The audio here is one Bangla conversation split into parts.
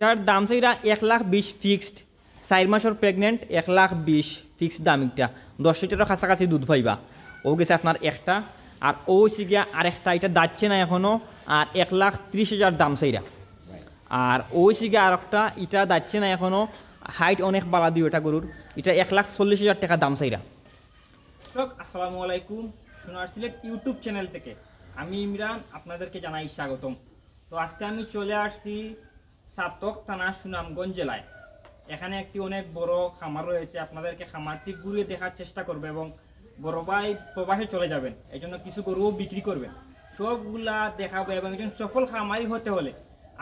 এটার দাম চাইরা 1,20,000 ফিক্সড, 4 মাসের প্রেগনেন্ট 1,20,000 ফিক্সড দাম। একটা 10 লিটারের কাছাকাছি দুধ পাইবা। ও গেছে আপনার একটা, আর ও হচ্ছে গিয়া আরেকটা, এটা যাচ্ছে না এখনও, আর 1,30,000 দাম চাইরা। আর ও হচ্ছে গিয়া আর একটা, এটা যাচ্ছে না এখনও, হাইট অনেক বাড়া দিও এটা গরুর, এটা 1,40,000 টাকা দাম চাইরা। আসসালামু আলাইকুম, সোনার সিলেট ইউটিউব চ্যানেল থেকে আমি ইমরান আপনাদেরকে জানাই স্বাগতম। তো আজকে আমি চলে আসছি সাতক থানা, সুনামগঞ্জ জেলায়। এখানে একটি অনেক বড় খামার রয়েছে, আপনাদেরকে খামারটি ঘুরিয়ে দেখার চেষ্টা করবে এবং বড় ভাই প্রবাসে চলে যাবেন, এই জন্য কিছু গরুও বিক্রি করবেন, সবগুলা দেখাবো। এবং একজন সফল খামারি হতে হলে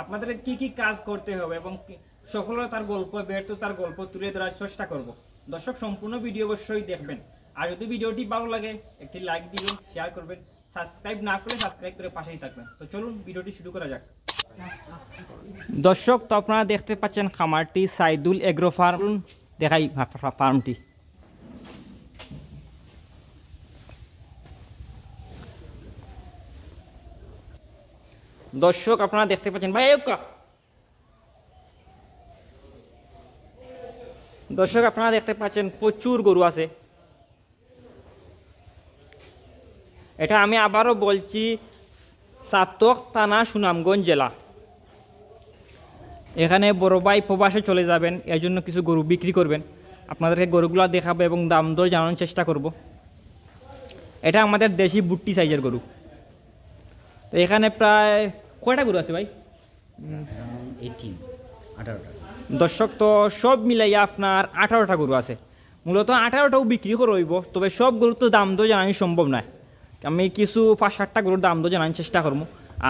আপনাদের কি কি কাজ করতে হবে এবং সফলতার গল্প, ব্যর্থতার গল্প তুলে ধরার চেষ্টা করব। দর্শক সম্পূর্ণ ভিডিও অবশ্যই দেখবেন, আর যদি ভিডিওটি ভালো লাগে একটি লাইক দিবেন, শেয়ার করবেন, সাবস্ক্রাইব না করলে সাবস্ক্রাইব করে পাশেই থাকবেন। তো চলুন ভিডিওটি শুরু করা যাক। দর্শক, তো আপনারা দেখতে পাচ্ছেন খামারটি সাইদুল এগ্রো ফার্ম, দেখাই ফার্মটি। দর্শক আপনারা দেখতে পাচ্ছেন ভাই, দর্শক আপনারা দেখতে পাচ্ছেন প্রচুর গরু আছে। এটা আমি আবারও বলছি, সাতক থানা, সুনামগঞ্জ জেলা। এখানে বড় ভাই প্রবাসে চলে যাবেন, এর জন্য কিছু গরু বিক্রি করবেন, আপনাদেরকে গরুগুলো দেখাবো এবং দাম দর জানানোর চেষ্টা করব। এটা আমাদের দেশি বুট্টি সাইজের গরু। তো এখানে প্রায় কয়টা গরু আছে ভাই? 18-18টা। দর্শক, তো সব মিলাইয়া আপনার 18টা গরু আছে। মূলত 18টাও বিক্রি করে হইব, তবে সব গরুর তো দাম দর জানানো সম্ভব নয়। আমি কিছু 5-7টা গরুর দাম দর জানানোর চেষ্টা করবো।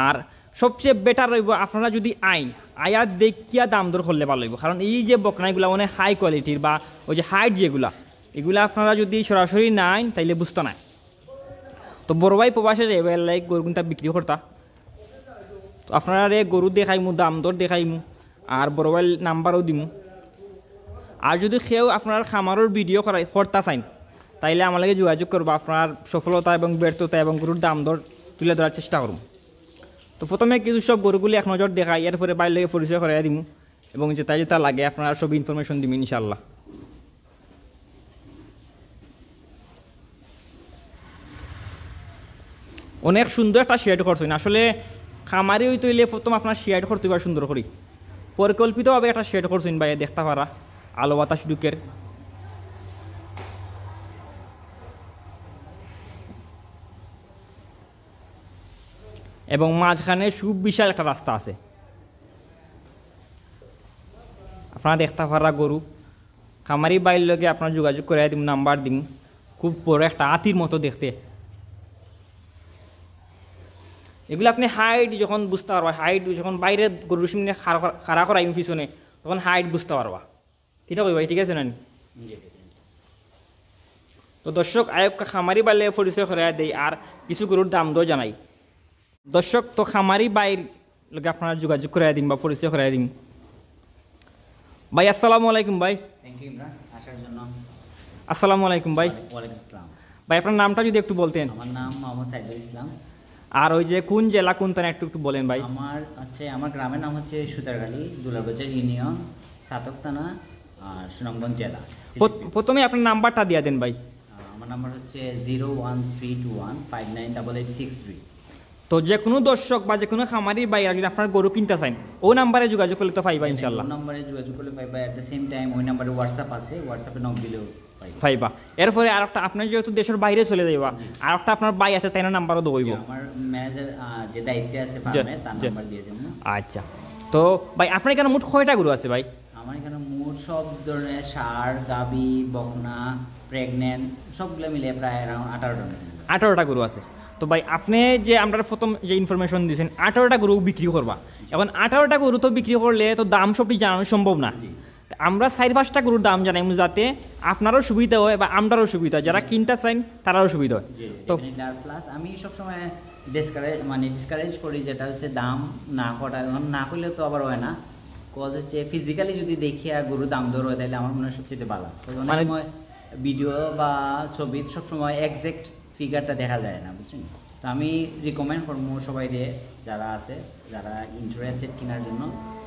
আর সবচেয়ে বেটার রইব আপনারা যদি আয়াত দেখিয়া দাম দর করলে ভালো হইব, কারণ এই যে বকনাগুলো অনেক হাই কোয়ালিটির বা ওই যে হাইট যেগুলা, এগুলো আপনারা যদি সরাসরি নাই তাইলে বুঝতে নাই। তো বড় ভাই প্রবাসে যাইবে লাইক গরু কিন্তু বিক্রি করতা, তো আপনারা গরু দেখাইমু, দাম দর দেখাইমু, আর বড় ভাই নাম্বারও দিমু। আর যদি কেউ আপনার খামারের ভিডিও করতে চাইন তাইলে আমার লাগে যোগাযোগ করবো, আপনার সফলতা এবং ব্যর্থতা এবং গরুর দাম দর তুলে ধরার চেষ্টা করব। তো প্রথমে কিছু সব গরুগুলি এক নজর দেখাই, এরপরে বাইরে লেগে পরিচয় করাই দিমু এবং যেটা যেটা লাগে আপনারা সব ইনফরমেশন দিবেন ইনশাল্লাহ। অনেক সুন্দর একটা শেড করছেন, আসলে খামারে ওই তৈলে প্রথম আপনার শেড করতে পারে সুন্দর করি, পরিকল্পিতভাবে একটা শেড করছেন ভাই, দেখতে পারা আলো বাতাস ঢুকের। এবং মাঝখানে সুবিশাল একটা রাস্তা আছে, আপনারা দেখতে পারা গরু। খামারি বাইর লগে আপনার যোগাযোগ করে দিন, নাম্বার দিন। খুব বড় একটা হাতির মতো দেখতে। এগুলো আপনি হাইট যখন বুঝতে পারবা, হাইট যখন বাইরে গরুর সামনে খাড়া করাই পিছনে, তখন হাইট বুঝতে পারবা। ঠিক আছে ভাই, ঠিক আছে না? তো দর্শক, আয়ক খামারি বাইরে পরিচয় করে দেয় আর কিছু গরুর দাম দর জানাই। দর্শক, তো খামারি বাইর লগে আপনারা যোগাযোগ করে দিন বা পরিচয় করে দিন। ভাই আসসালামু আলাইকুম ভাই। থ্যাংক ইউ ইমরান আসার জন্য। আসসালামু আলাইকুম ভাই। ওয়ালাইকুম আসসালাম ভাই আপনার নামটা যদি একটু বলতেন। আমার নাম মোহাম্মদ সাইদুল ইসলাম। আর ওই যে কোন জেলা কোন থানা একটু বলেন ভাই। আমার গ্রামের নাম হচ্ছে সুতারগালি, দুলাবাজার ইউনিয়ন, সাতক থানা, আর সুনামগঞ্জ জেলা। প্রথমে আপনার নাম্বারটা দিয়ে দেন ভাই। আমার নাম্বার হচ্ছে 01321598863। তো যে কোনো দর্শক বা যে কোনো খামারি ভাই যদি আপনার গরু কিনতে চান, ও নাম্বারে যোগাযোগ করলে তো পাইবা ইনশাল্লাহ। নাম্বারে যোগাযোগ করলে পাইবা। এট দ্য সেম টাইম ওই নাম্বারে হোয়াটসঅ্যাপ আছে, হোয়াটসঅ্যাপে নক দিলেও পাইবা। এরপরে আর একটা, আপনার যেহেতু দেশের বাইরে চলে যাইবা, আর একটা আপনার ভাই আছে তাই না, নাম্বারও দেবো। আমার ম্যানেজার যে দায়িত্বে আছে ফার্মে, তার নাম্বার দিয়ে দেবো। আচ্ছা, তো ভাই আপনার এখানে মোট কয়টা গরু আছে ভাই? আমার এখানে মোট সব ধরনের ষাঁড়, গাভী, বকনা, প্রেগনেন্ট সবগুলো মিলে প্রায় অ্যারাউন্ড 18টা গরু আছে। তো ভাই আপনি যে আমরা প্রথম যে ইনফরমেশন দিয়েছেন 18টা গরু বিক্রি করবা, এখন 18টা গরু তো বিক্রি করলে তো দাম সবটি জানানো সম্ভব না। আমরা 4-5টা গরুর দাম জানাই যাতে আপনারও সুবিধা হয় বা আমরাও সুবিধা হয়, যারা কিনতে চান তারাও সুবিধা হয়। তো প্লাস আমি সবসময় ডিসকারেজ করি, যেটা হচ্ছে দাম না করা, না করলে তো আবার হয় না। কজ হচ্ছে ফিজিক্যালি যদি দেখি আর গরুর দাম দর হয় তাহলে আমার মনে হয় সবচেয়ে ভালো। অনেক সময় ভিডিও বা ছবি সবসময় একজ্যাক্ট ফিগারটা দেখা যায় না, বুঝছেন? তো আমি রিকমেন্ড করবো সবাই যারা আছে, যারা ইন্টারেস্টেড কেনার জন্য,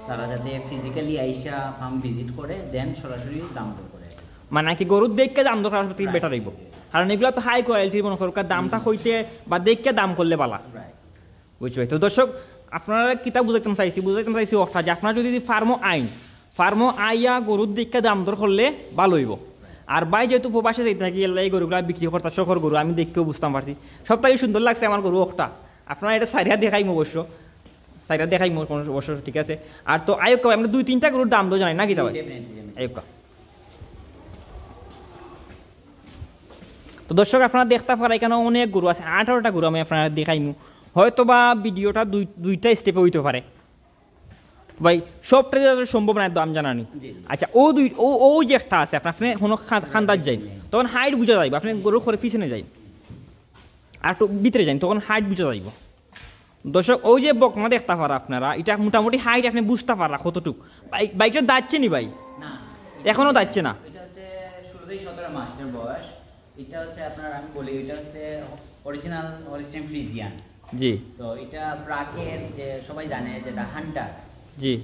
তারা যাতে ফিজিক্যালি আইসা ফার্ম ভিজিট করে দেন সরাসরি দাম দর করে। মানে কি গরুর দেখকে দাম দর করার প্রতি বেটার হইব, কারণ এগুলো তো হাই কোয়ালিটির মনে করুক দামটা হইতে বা দেখকে দাম করলে বালা, বুঝবে। তো দর্শক আপনারা কিতাব বুঝাইতে চাইছি অর্থাৎ যে আপনারা যদি ফার্মও আইয়া গরুর দিককে দাম দর করলে ভালো হইব। আর ভাই যেহেতু প্রবাসে যাইতে থাকি এই গরুগুলো বিক্রি করতে শখর গরু আমি দেখতেও বুঝতাম পারছি, সবথেকে সুন্দর লাগছে আমার গরু একটা। আপনারা এটা সাইরা দেখাইম অবশ্য, কোনো অবশ্য ঠিক আছে। আর তো আয়োক্কা আমরা 2-3টা গরুর দাম তো জানাই না কি ভাই আয়োক্কা। তো দর্শক আপনারা দেখতে পারেন এখানে অনেক গরু আছে, 18টা গরু আমি আপনারা দেখাইমু। হয়তো বা ভিডিওটা দুইটা স্টেপে হইতে পারে ভাই, সবটা সম্ভব না দাম জানানি। আচ্ছা ও যে একটা আছে আপনার কোনো খান্দার যাই তখন হাইট বুঝা যাইব, আপনি গরু করে পিছনে যাই আর একটু ভিতরে যাই তখন হাইট বুঝা যাইব। দর্শক ওই যে বকনা দেখতে পারা আপনারা, এটা মোটামুটি হাইট আপনি বুঝতে পারা কতটুক। বাইকটা দাঁড়ছে নি ভাই? না, এখনো দাঁড়ছে না। এটা হচ্ছে 16-17 মাসের বয়স। এটা হচ্ছে আপনার আমি বলি এটা হচ্ছে অরিজিনাল হলিস্টিয়ান ফ্রিজিয়ান। জি। সো এটা ব্রাকের যে সবাই জানে যেটা হান্টার। জি।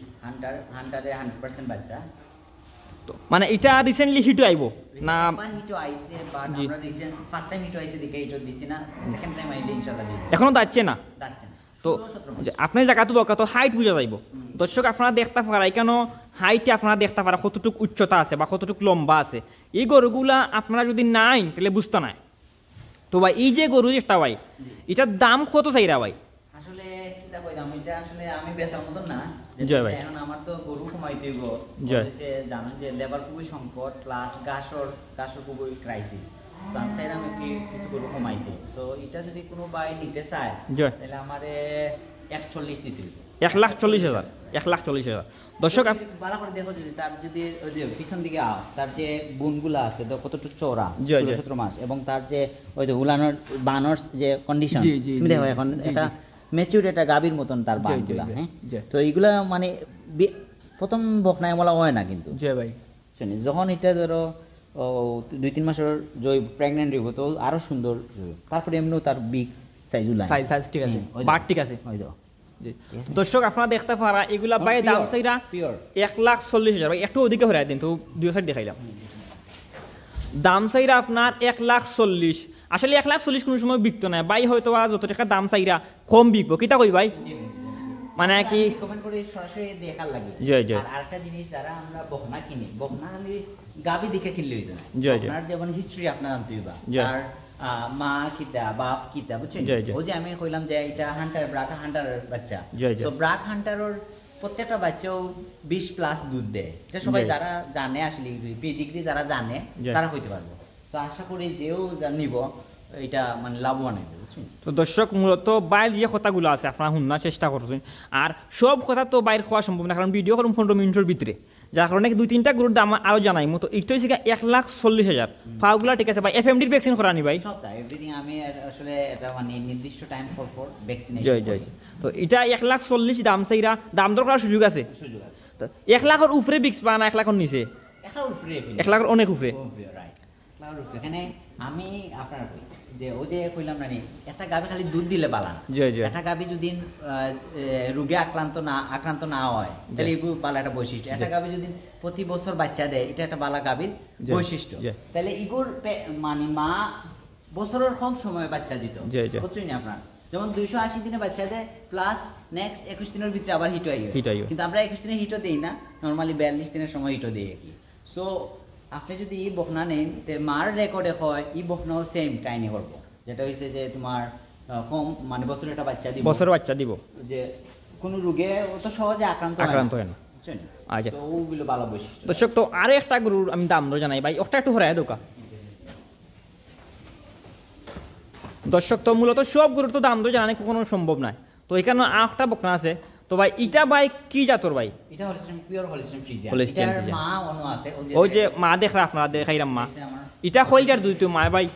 হান্টারে 100% বাচ্চা। তো মানে এটা রিসেন্টলি হিট আইবো না? হিট আইছে, বাট আমরা রিসেন্ট ফার্স্ট টাইম হিট আইছে দেখে হিট দিছি না, সেকেন্ড টাইম আইলে ইনশাআল্লাহ দিছি। এখনো দাঁড়ছে না? দাঁড়ছে না। তো আপনি জায়গা তো বকা তো হাইট বুঝা যাইব। দর্শক আপনারা দেখতে পারা কেন হাইটে আপনারা দেখতে পারা কতটুকু উচ্চতা আছে বা কতটুকু লম্বা আছে। এই গরুগুলা আপনারা যদি নাই তাহলে বুঝতে নাই। তো ভাই এই যে গরু একটা ভাই এটার দাম কত চাইরা ভাই? আসলে কিটা কইতাম, এটা আসলে আমি বেচার মতন না। জয় ভাই। এখন আমার তো গরু কমাইতে গো, জানেন যে লেবার খুবই সংকট, প্লাস গাছর খুবই ক্রাইসিস। সো আমি চাইলাম কি কিছু গরু কমাইতে। সো এটা যদি কোনো ভাই নিতে চায় তাহলে আমারে 140 দিতে হবে। 1,40,000 1,40,000। দর্শক ভালো করে দেখো, যদি তার যদি ওই যে পিছন দিকে তার যে বুনগুলা আছে তো কতটুকু চওড়া 17 মাস, এবং তার যে ওই যে উলানোর বানরস যে কন্ডিশন তুমি দেখো এখন এটা ম্যাচিউর একটা গাভীর মতন তার বানগুলা। হ্যাঁ, তো এইগুলা মানে প্রথম বকনায় বলা হয় না কিন্তু। জি ভাই। শুনি যখন এটা ধরো 2-3 মাসের জয় প্রেগন্যান্ট হইব তো আরো সুন্দর, তারপরে এমনিও তার বিগ সাইজ উলায়, সাইজ ঠিক আছে, বাট ঠিক আছে। হয়তো দর্শক আপনারা দেখতে পারা এগুলা ভাই দাম চাইরা 1,40,000 ভাই, একটু ওদিকে হয়ে দিন তো দুই সাইড দেখাইলাম। দাম চাইরা আপনার 1,40,000। আসলে 1,40,000 কোনো সময় বিকতো না ভাই, হয়তো যত টাকা দাম চাইরা কম বিকবো। কিতা কই ভাই? মানে কি কমেন্ট করে সরাসরি দেখার লাগে। জয় জয়। আর আরেকটা জিনিস, যারা আমরা বকনা কিনি, বকনা আমি গাবি দেখে কিনলে হইতো না। জয় জয়। আপনার যেমন হিস্ট্রি আপনার জানতে হইবা, আর মা কিতা বাপ কিতা, বুঝছেন? ওই যে আমি কইলাম যে এটা হান্টার, ব্রাক হান্টারের বাচ্চা। তো ব্রাক হান্টারের প্রত্যেকটা বাচ্চাও 20+ দুধ দেয়। এটা সবাই যারা জানে আসলে পেডিগ্রি যারা জানে তারা হইতে পারবে। তো আশা করি যেও নিব এটা মানে লাভবান হবে। তো দর্শক মূলত বাইরের যে কথাগুলো আছে আপনারা শুনার চেষ্টা করছেন, আর সব কথা তো বাইরে খাওয়া সম্ভব না, কারণ ভিডিও করুন 15 মিনিটের ভিতরে, যার কারণে 2-3টা গরুর দাম আরও জানাই মতো। এইটা হচ্ছে 1,40,000 পাওগুলা ঠিক আছে ভাই। এফএমডির ভ্যাকসিন করানি ভাই? সবটা এভরিথিং আমি আসলে এটা মানে নির্দিষ্ট টাইম ফর ভ্যাকসিনেশন। জয় জয়। তো এটা 1,40,000 দাম চাইরা দাম দর করার সুযোগ আছে? সুযোগ আছে। তো 1 লাখের উপরে বিক্স পা না 1 লাখের নিচে? 1 লাখের অনেক উপরে। এখানে আমি আপনার যে ওই যে কইলাম না, একটা গাভী খালি দুধ দিলে পালা না। একটা গাভী যদি রোগে আক্রান্ত না হয় তাহলে এগুলো পালা একটা বৈশিষ্ট্য। একটা গাভী যদি প্রতি বছর বাচ্চা দেয় এটা একটা বালা গাভীর বৈশিষ্ট্য। তাহলে এগুর মানে মা বছরের কম সময় বাচ্চা দিত, বুঝছেন না আপনার? যেমন 280 দিনে বাচ্চা দেয়, প্লাস নেক্সট 21 দিনের ভিতরে আবার হিট হয়। কিন্তু আমরা 21 দিনে হিটও দিই না, নর্মালি 42 দিনের সময় হিটও দিই কি। সো আপনি যদি ই বকনা নেন মার রেকর্ডে হয় ই বকনাও সেম টাইনে করবো, যেটা হয়েছে যে তোমার কম মানে বছরের একটা বাচ্চা দিব, বছরের বাচ্চা দিব, যে কোনো রোগে অত সহজে আক্রান্ত হয় না। আচ্ছা, তো ওগুলো ভালো বৈশিষ্ট্য। দর্শক তো আরো একটা গরুর আমি দাম জানাই ভাই, ওটা একটু হরাই দোকা। দর্শক তো মূলত সব গরুর তো দাম তো জানানি কখনো সম্ভব নয়। তো এখানে আরেকটা বকনা আছে, তো ভাই এটা ভাই কি জাতর ভাই? এটা হলিস্টিয়ান, পিওর হলিস্টিয়ান ফ্রিজিয়ান। এটার মা অনু আছে, ওই যে মা দেখরা আপনারা দেখাইরাম মা। এটা কইলটার দুধ তো মা ভাই,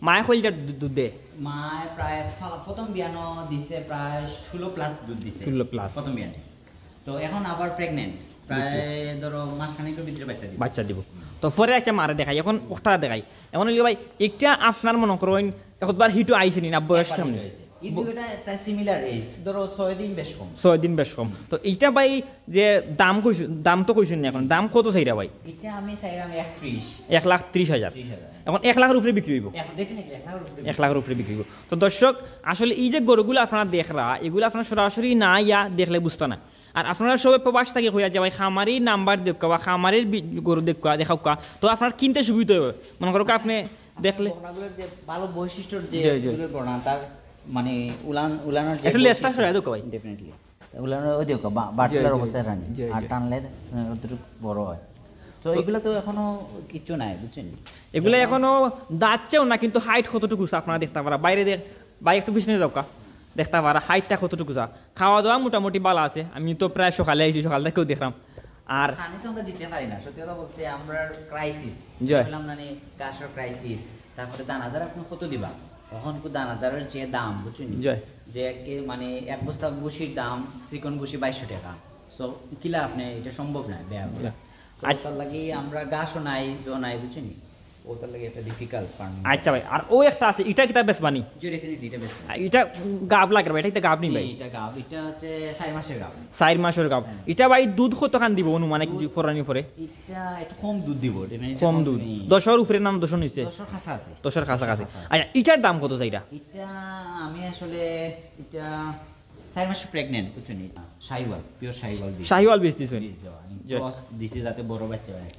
মা কইলটার দুধ দে। মা প্রায় প্রথম বিয়ানো দিছে প্রায় 16+ দুধ দিছে, 16+ প্রথম বিয়ানে। তো এখন আবার প্রেগন্যান্ট, প্রায় ধরো মাসখানেকের ভিতরে বাচ্চা দিব। তো পরে আচ্ছা মারে দেখাই, এখন ওটা দেখাই। এখন ভাই একটা আপনার মনে করেন একবার হিটু আইসেনি না বয়স সামনে এই দুইটা প্রায় সিমিলার এজ, ধরো 6 দিন বেশ কম। 6 দিন বেশ কম। তো এইটা ভাই যে দাম তো কইছেন না এখন, দাম কত চাইরা ভাই? এটা আমি চাইলাম 31। 1,30,000। এখন 1 লাখের উপরে বিক্রি হইব, ডেফিনেটলি 1 লাখের উপরে। 1 লাখের উপরে বিক্রি হইব। তো দর্শক আসলে এই যে গরুগুলো আপনারা দেখরা, এগুলো আপনারা সরাসরি না ইয়া দেখলে বুঝতে না। আর আপনারা সবাই প্রবাস থেকে হইয়া যে ভাই খামারি নাম্বার দেখা বা খামারের গরু দেখাও, তো আপনার কিনতে সুবিধা হবে। মনে করো আপনি দেখলে বর্ণাগুলোর যে ভালো বৈশিষ্ট্যর যে জি, জি। এগুলোর বর্ণনা, তার মানে উলানোর যে একটু লেজটা সরাই দেখো ভাই। ডেফিনেটলি উলানোর ওই দেখো বাটলার জি, অবস্থায় রানি, জি, আর জি। টানলে অতটুকু বড় হয়। তো এগুলো তো এখনো কিচ্ছু নাই, বুঝছেন? এগুলো এখনো দাঁতছেও না, কিন্তু হাইট কতটুকু আপনারা দেখতে পারা বাইরে ভাই একটু পিছনে যাও কা, দেখতে পারা হাইটটা কতটুকু যা। খাওয়া দাওয়া মোটামুটি ভালো আছে, আমি তো প্রায় সকালে আইছি, সকাল থেকেও দেখলাম। আর পানি তো আমরা দিতে পারি না, সত্যি কথা বলতে আমরা ক্রাইসিস জয়। বললাম না, গাছের ক্রাইসিস। তারপরে দানাদার আপনি কত দিবা, তখন দানাদারের যে দাম, বুঝছেন? জয়। যে মানে এক বস্তা ভুসির দাম, চিকন ভুসি 2200 টাকা। সো কিলা আপনি এটা সম্ভব না বেয়া বলে। আচ্ছা। তার লাগি আমরা গাছও নাই, জো নাই, বুঝছেন? ওটার লাগে এটা ডিফিকাল্ট ফার্মিং। আচ্ছা ভাই, আর ও একটা আছে, এটা কিতা বেশ বানি, জি ডেফিনেটলি এটা বেস্ট। এটা গাব লাগে ভাই, এটা গাব নি ভাই, এটা গাব, এটা হচ্ছে 4 মাসের গাব। 4 মাসের গাব। এটা ভাই দুধ কত খান দিব অনুমানিক ফরানি পরে? এটা একটু কম দুধ দিব, কম দুধ 10-এর উপরে নাম 10 নিছে, 10 খাসা আছে। 10-এর কাছাকাছি। আচ্ছা এটার দাম কত চাইরা? এটা আমি আসলে এটা 4 মাস প্রেগন্যান্ট, বুঝছেন? শাহিওয়াল, পিওর শাহিওয়াল দিই। শাহিওয়াল বেচ দিছেন? জি। ক্রস দিছি যাতে বড় বাচ্চা হয়।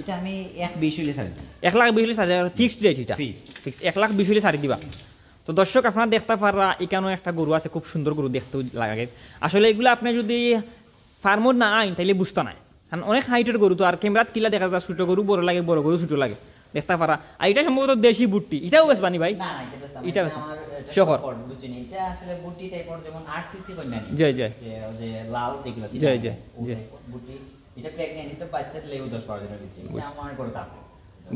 এটা আমি 1.20 হইলে ছাড়ি দিই। 1,20,000 ফিক্সড রেট, এটা Fixed। ফিক্সড 1,20,000 ছাড়ি দিবা। তো দর্শক আপনারা দেখতে পারা এখানেও একটা গরু আছে, খুব সুন্দর গরু দেখতে লাগে। আসলে এগুলো আপনি যদি ফার্মর না আইন তাইলে বুঝতে নাই, কারণ অনেক হাইটের গরু তো, আর ক্যামেরাত কিলা দেখা যায় ছোট গরু বড় লাগে, বড় গরু ছোট লাগে দেখতে পারা। আর এটা সম্ভবত দেশি বুট্টি, এটাও বেশ বানি ভাই? না এটা বেশ এটা বেশ আমার শহর। বুঝছেন? এটা আসলে বুটি টাইপের, যেমন আরসিসি কন্যা। জি জি যে যে লাল যেগুলো আছে, জি, জি, জি। বুটি। এটা প্রেগন্যান্ট, এটা বাচ্চা লেউ 10-12 দিনের দিচ্ছে। এটা আমার করে দাম।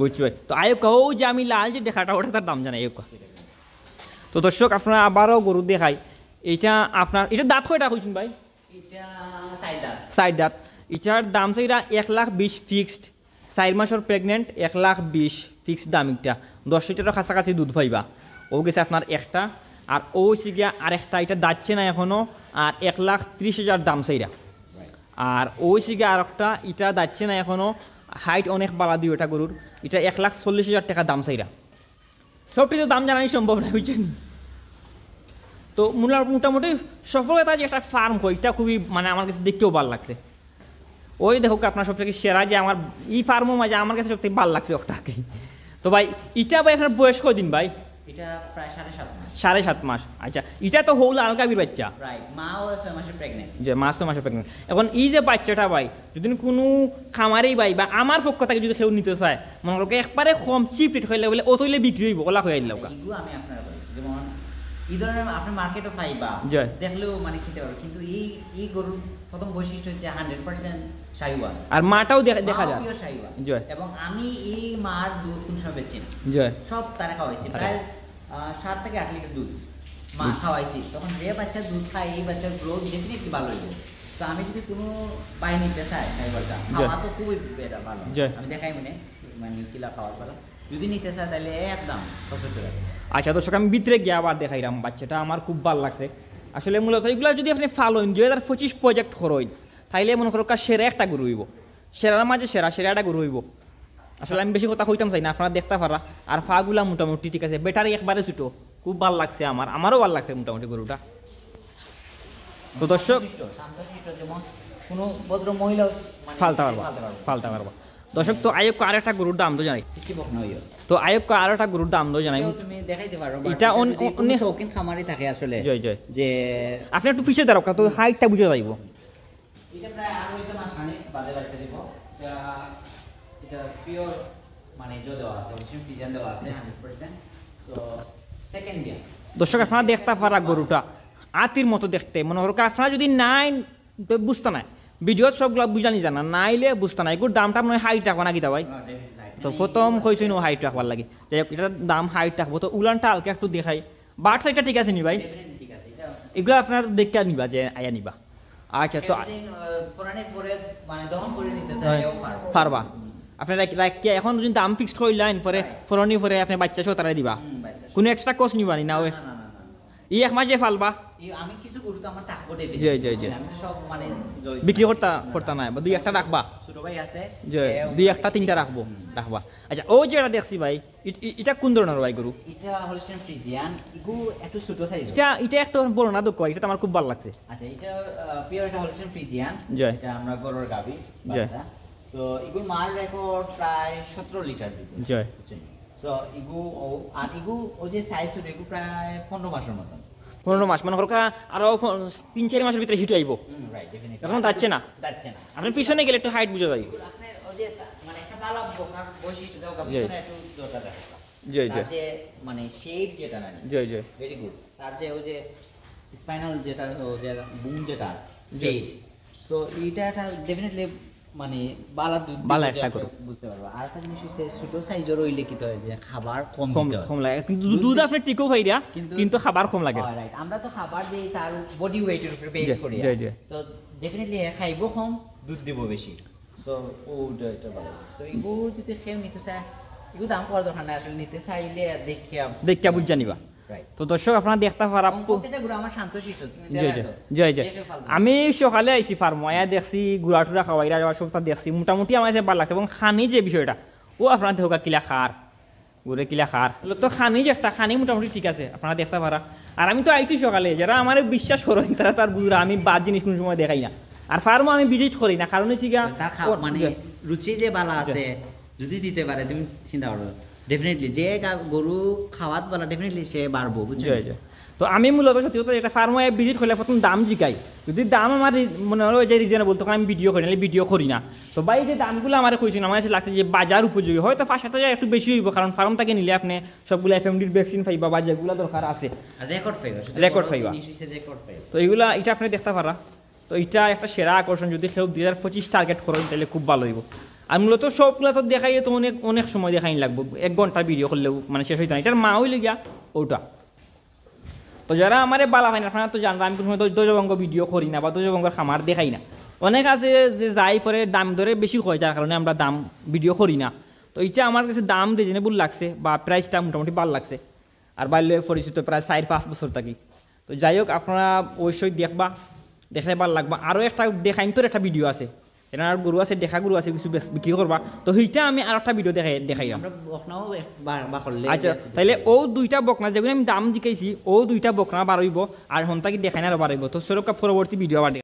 বুঝছি ভাই। তো আয়ো কও যে আমি লাল যে দেখাটা ওটা তার দাম জানাই আয়ো। তো দর্শক আপনারা আবারও গরু দেখাই, এটা আপনার এটা দাঁত কয়টা কইছেন ভাই? এটা সাইদার 4 দাঁত। এটার দাম চাইরা 1,20,000 ফিক্সড, 4 মাসের প্রেগনেন্ট, 1,20,000 ফিক্সড দাম। এটা 10 লিটারের কাছাকাছি দুধ পাইবা। ও গেছে আপনার একটা, আর ও হচ্ছে গিয়া আরেকটা, এটা দাঁতছে না এখনো, আর 1,30,000 দাম চাইরা। আর ও হচ্ছে গিয়া আরেকটা, এটা দাঁতছে না এখনো, হাইট অনেক বাড়া দিও এটা গরুর, এটা 1,40,000 টাকা দাম চাইরা। সবটি তো দাম জানাই সম্ভব না, বুঝছেন? তো মোটামুটি সফলতা যে একটা ফার্ম হয়, এটা খুবই মানে আমার কাছে দেখতেও ভালো লাগছে। ওই দেখো আপনার সবথেকে সেরা যে আমার এই ফার্মও মাঝে আমার কাছে সবথেকে ভালো লাগছে ওটাকে। তো ভাই এটা ভাই আপনার বয়স কদিন ভাই? এটা প্রায় 7.5 মাস। 7.5 মাস। আচ্ছা এটা তো হৌল আলগাবির বাচ্চা, রাইট। মাও 6 মাসে প্রেগন্যান্ট। যে মাস তো মাসে প্রেগনেন্ট। এখন এই যে বাচ্চাটা ভাই যদি কোনো খামারেই ভাই বা আমার পক্ষ থেকে যদি কেউ নিতে চায়, মনে করো একবারে কম চিপ রেট হইলে বলে ও তৈলে বিক্রি হইব, ওলা হয়ে আইল। এগুলো আমি আপনার বলি, যেমন এই ধরনের আপনি মার্কেটও পাইবা, জয়। দেখলেও মানে কিনতে পারবে, কিন্তু এই গরুর প্রথম বৈশিষ্ট্য হচ্ছে 100% শাহিওয়াল। আর মাটাও দেখা যায়। পিওর শাহিওয়াল। জয়। এবং আমি এই মার দুধ কোন সময় বেচি না, জয়। সব তারা খাওয়াইছি, প্রায় 7 থেকে 8 লিটার দুধ মা খাওয়াইছি। তখন যে বাচ্চা দুধ খায় এই বাচ্চার গ্রোথ ডেফিনেটলি ভালো হইবে। তো আমি যদি কোনো পাই নিতে চাই শাহিওয়ালটা, খাওয়া তো খুবই বেটা ভালো, জয়। আমি দেখাই মানে কিলা খাওয়ার ভালো। যদি নিতে চাই তাহলে একদম 75 টাকা। আচ্ছা দর্শক আমি ভিতরে গিয়ে আবার দেখাইলাম বাচ্চাটা, আমার খুব ভালো লাগছে। আসলে মূলত এগুলো যদি আপনি ফালোন 2025 প্রজেক্ট করইন, তাইলে মনে করো সেরা একটা গরু হইব, সেরার মাঝে সেরা একটা গরু হইব। আসলে আমি বেশি কথা কইতাম চাই না, আপনারা দেখতে পারা। আর ফাগুলা মোটামুটি ঠিক আছে, ব্যাটারি একবারে ছুটো, খুব ভালো লাগছে আমারও ভালো লাগছে মোটামুটি গরুটা। তো দর্শক শান্তশিষ্ট, যেমন কোনো ভদ্র মহিলা মানে ফালতে পারবা। দর্শক তো আয়োগ আর একটা গরুর দাম তো জানাই, তো আয়োগ আর একটা গরুর দাম তো জানাই। তুমি দেখাইতে পারো এটা অন্য শৌখিন খামারি থাকে আসলে। জয় জয়। যে আপনি একটু পিছিয়ে দাঁড়াও, তো হাইটটা বুঝে যাইব। এটা প্রায় 8 মাস খানিক বাদে বাচ্চা দিব। এটা পিওর মানে জো দেওয়া আছে, অবশ্যই ফিজান দেওয়া আছে 100%। So second year. দর্শক আপনারা দেখতে পারা গরুটা আতির মতো দেখতে, মনে করো আপনারা যদি নাই তো বুঝতে নাই, ভিডিও সবগুলো বুঝানি জানা নাইলে বুঝতে নাই। এগুলোর দামটা মনে হয় হাইট রাখবো না কিতা ভাই? তো প্রথম কইছি নো হাইট রাখবার লাগে, যাই হোক এটার দাম হাইট রাখবো। তো উলানটা হালকা একটু দেখাই, বাট সাইডটা ঠিক আছে নি ভাই? ঠিক আছে। এটা এগুলো আপনার দেখতে নিবা যে আয়া নিবা। আচ্ছা তো পুরানি পরে মানে দহন করে নিতে চাইলেও পারবা আপনার এখন যদি দাম ফিক্সড করলেন পরে ফরনি পরে আপনি বাচ্চা সহ তারা দিবা, কোনো এক্সট্রা কস্ট নিবা নি না? ওই ই এক মাস যে ফালবা আমি কিছু গরু তো আমার থাকবো জি, জি, জি। আমি তো সব মানে বিক্রি করতা নাই বা দুই একটা রাখবা ছোট ভাই আছে যে দুই একটা তিনটা রাখবা আচ্ছা ও যেটা দেখছি ভাই এটা কোন ধরনের ভাই গরু এটা হলস্টাইন ফ্রিজিয়ান ইগু একটু ছোট সাইজ এটা একটা বড় না দুঃখ এটা তো আমার খুব ভালো লাগছে আচ্ছা এটা পিওর এটা হলস্টাইন ফ্রিজিয়ান জয়। এটা আমরা গরুর গাবি জয়। বাচ্চা তো ইগুর মার রেকর্ড প্রায় 17 লিটার দিবে জয়। সো ইগু আর ইগু ও যে সাইজ হলো ইগু প্রায় 15 মাসের মতন 15 মাস মানে হরকা আরো 3-4 মাসের ভিতরে হিট আইব রাইট ডেফিনেটলি এখন যাচ্ছে না যাচ্ছে না আপনি পিছনে গেলে একটু হাইট বুঝা যায় আপনার ওই যে মানে একটা ভালো বকার বৈশিষ্ট্য দাও গাবি জয়। না একটু দরকার দেখা জয়, জয়। তার যে মানে শেপ যেটা না জয় জয় ভেরি গুড তার যে ওই যে স্পাইনাল যেটা ও যে বুম যেটা স্ট্রেট সো এটা একটা ডেফিনেটলি মানে বালা দুধ বালা দিবে যে একটা আপনি গরু। বুঝতে পারবো আর একটা জিনিস হচ্ছে ছোট সাইজের হইলে কি হয় যে খাবার কম কম দিতে হয় কম লাগে কিন্তু দুধ আপনি টিকো ভাইরা কিন্তু খাবার কম লাগে রাইট আমরা তো খাবার দিই তার বডি ওয়েটের উপরে বেস জি, করি জি, জি। তো ডেফিনেটলি খাইবো কম দুধ দিব বেশি সো ওটা এটা ভালো সো ইগো যদি খেয়ে নিতে চায় ইগো দাম করার দরকার নাই আসলে নিতে চাইলে দেখিয়া দেখিয়া বুঝ জানিবা রাইট তো দর্শক আপনারা দেখতে পারা প্রত্যেকটা গুড়া আমার শান্তশিষ্ট তুমি জয় দেখো জয় তো। জয় জয় দেখে ফালতু। আমি সকালে আইছি ফার্ময়া দেখছি গুড়া টুড়া খাওয়াইরা যাওয়ার সব দেখছি মোটামুটি আমার কাছে ভালো লাগছে এবং খানি যে বিষয়টা ও আপনারা দেখো কিলা খার গুড়ে কিলা খার তো খানি যে একটা খানি মোটামুটি ঠিক আছে আপনারা দেখতে পারা আর আমি তো আইছি সকালে যারা আমার বিশ্বাস করেন তারা তার গুড়া আমি বাদ জিনিস কোন সময় দেখাই না আর ফার্মও আমি ভিজিট করি না কারণ হচ্ছে গিয়া তার মানে রুচি যে বালা আছে যদি দিতে পারে তুমি চিন্তা করো ডেফিনেটলি যে গরু খাওয়াত বালা ডেফিনেটলি সে বাড়বো বুঝছো জয় জয় তো আমি মূলত সত্যি কথা এটা ফার্মে ভিজিট করলে প্রথম দাম জিকাই যদি দাম আমার মনে হলো যে রিজনেবল তখন আমি ভিডিও করি নাহলে ভিডিও করি না তো ভাই যে দামগুলো আমার কইছিল আমার কাছে লাগছে যে বাজার উপযোগী হয়তো 5,000 একটু বেশি হইব কারণ ফার্ম থেকে নিলে আপনি সবগুলো এফএমডির ভ্যাকসিন পাইবা বা যেগুলো দরকার আছে রেকর্ড ফাইবার Record পাইবা। রেকর্ড ফাইবার তো এইগুলা এটা আপনি দেখতে পারা তো এটা একটা সেরা আকর্ষণ যদি কেউ 2025 টার্গেট করেন তাহলে খুব ভালো হইব আর মূলত সবগুলো তো দেখাই তো অনেক অনেক সময় দেখাই লাগবো 1 ঘন্টা ভিডিও করলেও মানে শেষ হইতো না এটার মা হইলে গিয়া ওটা তো যারা আমার বালা হয় না আপনারা তো জানবো আমি কোনো সময় দোজবঙ্গ ভিডিও করি না বা দোজবঙ্গের খামার দেখাই না অনেক আছে যে যাই পরে দাম ধরে বেশি হয় যার কারণে আমরা দাম ভিডিও করি না তো এটা আমার কাছে দাম রিজনেবল লাগছে বা প্রাইসটা মোটামুটি ভালো লাগছে আর বাল্যে পরিচিত প্রায় 4-5 বছর থাকি তো যাই হোক আপনারা অবশ্যই দেখবা দেখলে ভালো লাগবা আরও একটা দেখাইন তোর একটা ভিডিও আছে এনার গরু আছে দেখা গরু আছে কিছু বিক্রি করবা তো সেইটা আমি আর একটা ভিডিও দেখাইলাম আমরা বকনাও বা করলে আচ্ছা তাইলে ও দুইটা বকনা যেগুলো আমি দাম জিকাইছি ও দুইটা বকনা বাড়াইব আর হন্তা কি দেখাই না বাড়াইব তো সেরকম পরবর্তী ভিডিও আবার